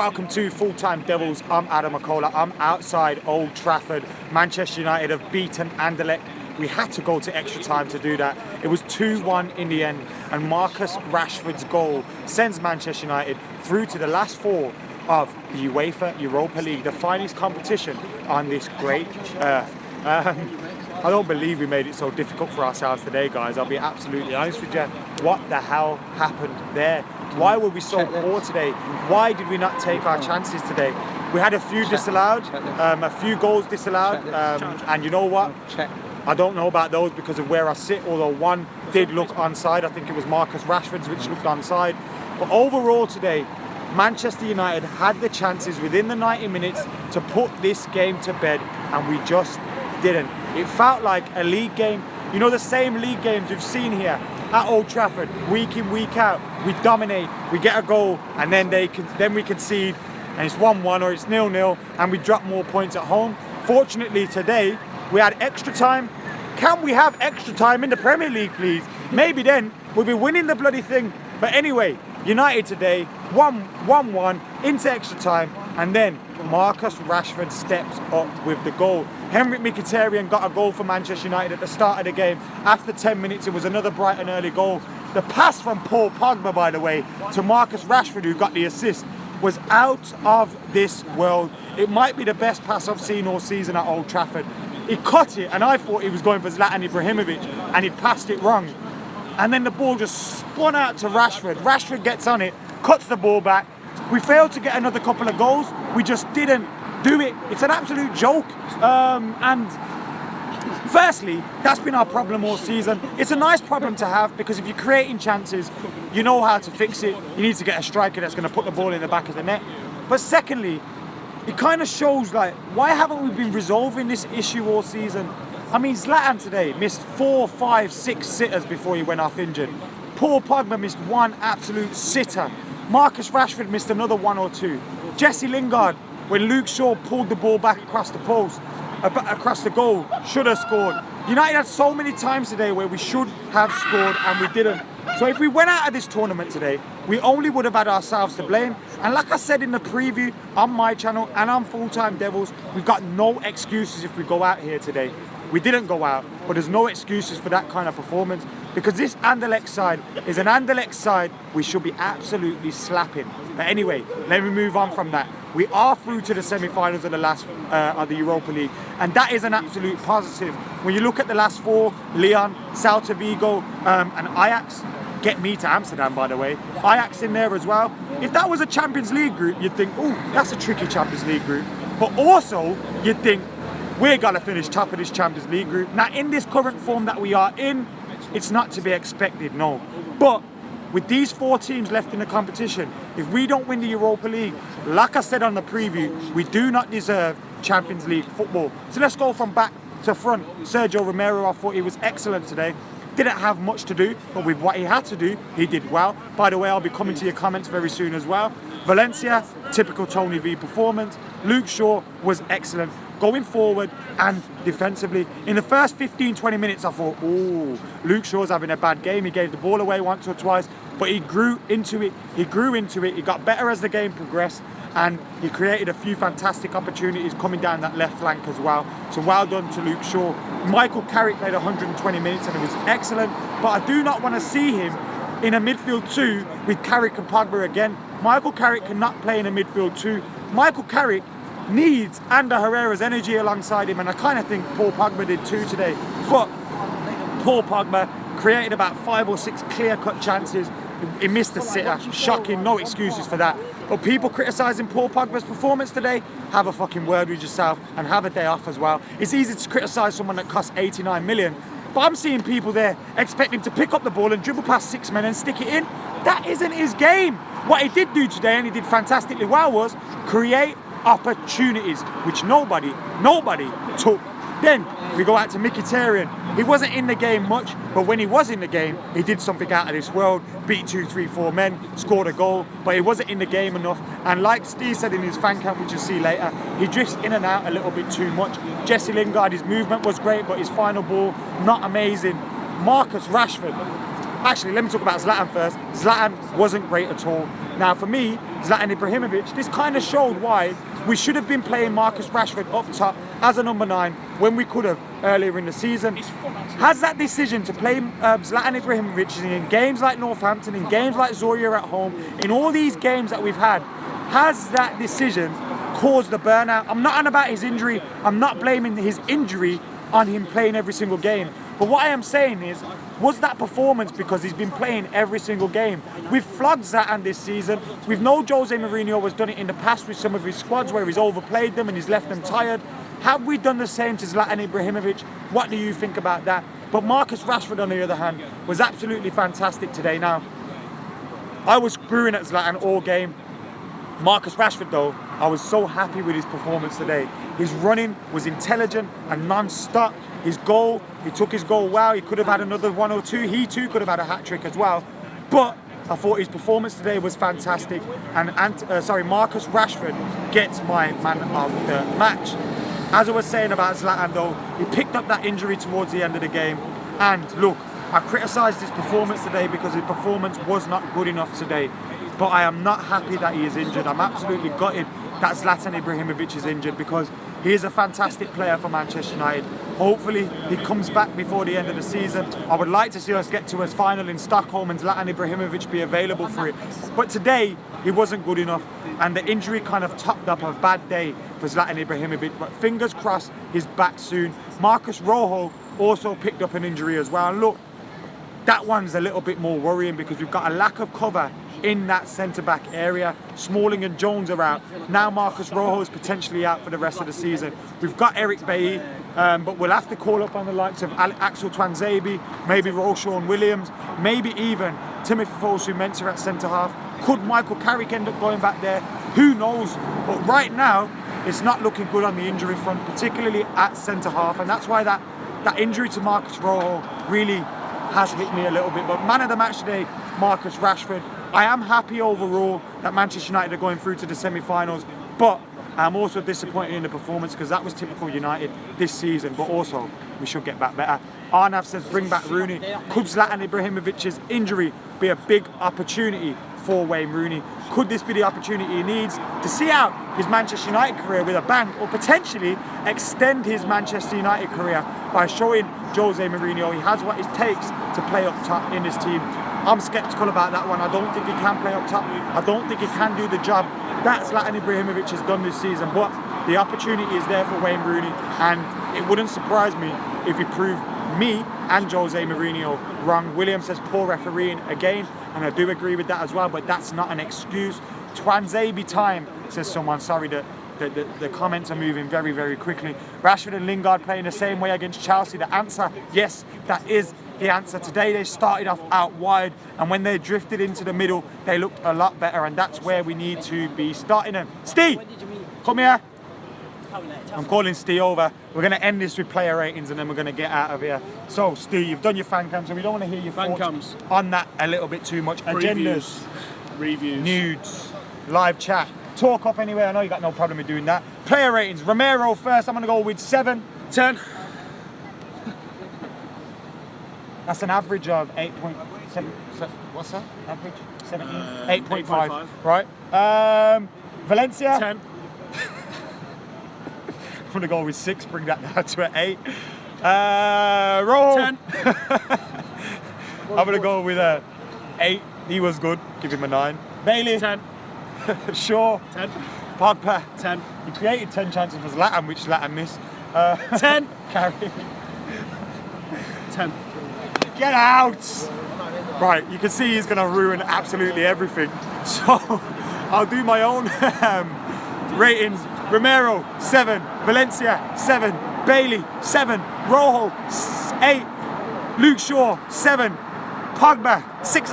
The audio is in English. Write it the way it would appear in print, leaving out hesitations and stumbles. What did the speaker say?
Welcome to Full-Time Devils. I'm Adam McKola. I'm outside Old Trafford. Manchester United have beaten Anderlecht. We had to go to extra time to do that. It was 2-1 in the end, and Marcus Rashford's goal sends Manchester United through to the last four of the UEFA Europa League, the finest competition on this great earth. I don't believe we made it so difficult for ourselves today, guys. I'll be absolutely honest with you. What the hell happened there? Why were we so poor today? Why did we not take our chances today? We had a few disallowed, a few goals disallowed, and you know what? I don't know about those because of where I sit, although one did look onside. I think it was Marcus Rashford's which looked onside. But overall today, Manchester United had the chances within the 90 minutes to put this game to bed, and we just didn't. It felt like a league game. You know, the same league games we've seen here at Old Trafford, week in, week out. We dominate, we get a goal, and then we concede, and it's 1-1 or it's 0-0, and we drop more points at home. Fortunately today, we had extra time. Can we have extra time in the Premier League, please? Maybe then we'll be winning the bloody thing. But anyway, United today, 1-1 into extra time, and then Marcus Rashford steps up with the goal. Henrik Mkhitaryan got a goal for Manchester United at the start of the game. After 10 minutes, it was another bright and early goal. The pass from Paul Pogba, by the way, to Marcus Rashford, who got the assist, was out of this world. It might be the best pass I've seen all season at Old Trafford. He caught it, and I thought he was going for Zlatan Ibrahimovic, and he passed it wrong. And then the ball just spun out to Rashford. Rashford gets on it, cuts the ball back. We failed to get another couple of goals. We just didn't do it. It's an absolute joke. And firstly, that's been our problem all season. It's a nice problem to have because if you're creating chances, you know how to fix it. You need to get a striker that's going to put the ball in the back of the net. But secondly, it kind of shows, like, why haven't we been resolving this issue all season? I mean, Zlatan today missed 4, 5, 6 sitters before he went off injured. Paul Pogba missed one absolute sitter. Marcus Rashford missed another 1 or 2. Jesse Lingard, when Luke Shaw pulled the ball back across the post, across the goal, should have scored. United had so many times today where we should have scored and we didn't. So if we went out of this tournament today, we only would have had ourselves to blame. And like I said in the preview on my channel and on Full-Time Devils, we've got no excuses if we go out here today. We didn't go out, but there's no excuses for that kind of performance because this Anderlecht side is an Anderlecht side we should be absolutely slapping. But anyway, let me move on from that. We are through to the semi-finals of the last of the Europa League, and that is an absolute positive. When you look at the last four, Lyon, Celta Vigo, and Ajax. Get me to Amsterdam, by the way. Ajax in there as well. If that was a Champions League group, you'd think, oh, that's a tricky Champions League group. But also, you'd think, we're going to finish top of this Champions League group. Now, in this current form that we are in, it's not to be expected, no. But with these 4 teams left in the competition, if we don't win the Europa League, like I said on the preview, we do not deserve Champions League football. So let's go from back to front. Sergio Romero, I thought he was excellent today. Didn't have much to do, but with what he had to do, he did well. By the way, I'll be coming to your comments very soon as well. Valencia, typical Tony V performance. Luke Shaw was excellent going forward and defensively. In the first 15-20 minutes, I thought, oh, Luke Shaw's having a bad game. He gave the ball away once or twice, but he grew into it. He got better as the game progressed, and he created a few fantastic opportunities coming down that left flank as well. So well done to Luke Shaw. Michael Carrick played 120 minutes and it was excellent, but I do not want to see him in a midfield 2 with Carrick and Pogba again. Michael Carrick cannot play in a midfield 2. Michael Carrick needs Ander Herrera's energy alongside him, and I kind of think Paul Pogba did too today. But Paul Pogba created about 5 or 6 clear-cut chances. He missed a sitter, shocking, no excuses for that. But people criticising Paul Pogba's performance today, have a fucking word with yourself and have a day off as well. It's easy to criticise someone that costs 89 million, but I'm seeing people there expecting to pick up the ball and dribble past 6 men and stick it in. That isn't his game. What he did do today, and he did fantastically well, was create opportunities, which nobody took. Then we go out to Mkhitaryan. He wasn't in the game much, but when he was in the game, he did something out of this world. Beat 2, 3, 4 men, scored a goal, but he wasn't in the game enough. And like Steve said in his fan cam, which you'll see later, he drifts in and out a little bit too much. Jesse Lingard, his movement was great, but his final ball, not amazing. Marcus Rashford. Actually, let me talk about Zlatan first. Zlatan wasn't great at all. Now for me, Zlatan Ibrahimovic, this kind of showed why we should have been playing Marcus Rashford up top as a number 9 when we could have earlier in the season. Has that decision to play Zlatan Ibrahimovic in games like Northampton, in games like Zorya at home, in all these games that we've had, has that decision caused the burnout? I'm not on about his injury. I'm not blaming his injury on him playing every single game. But what I am saying is, was that performance because he's been playing every single game? We've flogged Zlatan this season. We've known Jose Mourinho has done it in the past with some of his squads where he's overplayed them and he's left them tired. Have we done the same to Zlatan Ibrahimovic? What do you think about that? But Marcus Rashford, on the other hand, was absolutely fantastic today. Now, I was screwing at Zlatan all game. Marcus Rashford, though, I was so happy with his performance today. His running was intelligent and non-stop. His goal, he took his goal well. He could have had another 1 or 2. He too could have had a hat-trick as well. But I thought his performance today was fantastic. And Marcus Rashford gets my man of the match. As I was saying about Zlatan, though, he picked up that injury towards the end of the game. And look, I criticised his performance today because his performance was not good enough today. But I am not happy that he is injured. I'm absolutely gutted that Zlatan Ibrahimovic is injured because he is a fantastic player for Manchester United. Hopefully he comes back before the end of the season. I would like to see us get to his final in Stockholm and Zlatan Ibrahimovic be available for it. But today he wasn't good enough and the injury kind of topped up a bad day for Zlatan Ibrahimovic. But fingers crossed he's back soon. Marcus Rojo also picked up an injury as well. And look, that one's a little bit more worrying because we've got a lack of cover in that centre-back area. Smalling and Jones are out. Now Marcus Rojo is potentially out for the rest of the season. We've got Eric Bailly, but we'll have to call up on the likes of Axel Twanzebe, maybe Roshan Williams, maybe even Timothy Fosu-Mensah at centre-half. Could Michael Carrick end up going back there? Who knows? But right now, it's not looking good on the injury front, particularly at centre-half, and that's why that injury to Marcus Rojo really has hit me a little bit. But man of the match today, Marcus Rashford. I am happy overall that Manchester United are going through to the semi-finals, but I'm also disappointed in the performance because that was typical United this season, but also we should get back better. Arnav says bring back Rooney. Could Zlatan Ibrahimovic's injury be a big opportunity for Wayne Rooney? Could this be the opportunity he needs to see out his Manchester United career with a bang, or potentially extend his Manchester United career by showing Jose Mourinho he has what it takes to play up top in his team? I'm sceptical about that one. I don't think he can play up top. I don't think he can do the job that Zlatan Ibrahimovic has done this season, but the opportunity is there for Wayne Rooney, and it wouldn't surprise me if he proved me and Jose Mourinho wrong. William says poor refereeing again, and I do agree with that as well, but that's not an excuse. Twanzebe time, says someone. Sorry, the comments are moving very, very quickly. Rashford and Lingard playing the same way against Chelsea. The answer, yes, that is the answer. Today they started off out wide, and when they drifted into the middle, they looked a lot better, and that's where we need to be starting them. Steve, come here. I'm calling Steve over. We're going to end this with player ratings and then we're going to get out of here. So, Steve, you've done your fan cams, so we don't want to hear your thoughts on that a little bit too much. Agendas, reviews, nudes, live chat, talk up anyway. I know you got no problem with doing that. Player ratings, Romero first. I'm going to go with 7. 10. That's an average of 8.7. What's that? Average? 17? 8.5. Right. Valencia? 10. I'm going to go with 6, bring that down to an 8. Rojo? 10. I'm going to go with a 8. He was good. Give him a 9. Bailey? 10. Shaw? 10. Pogba? 10. He created 10 chances for Zlatan, which Zlatan missed. 10. Carrick? 10. Get out! Right, you can see he's going to ruin absolutely everything. So, I'll do my own ratings. Romero, 7. Valencia, 7. Bailey, 7. Rojo, 8. Luke Shaw, 7. Pogba, 6.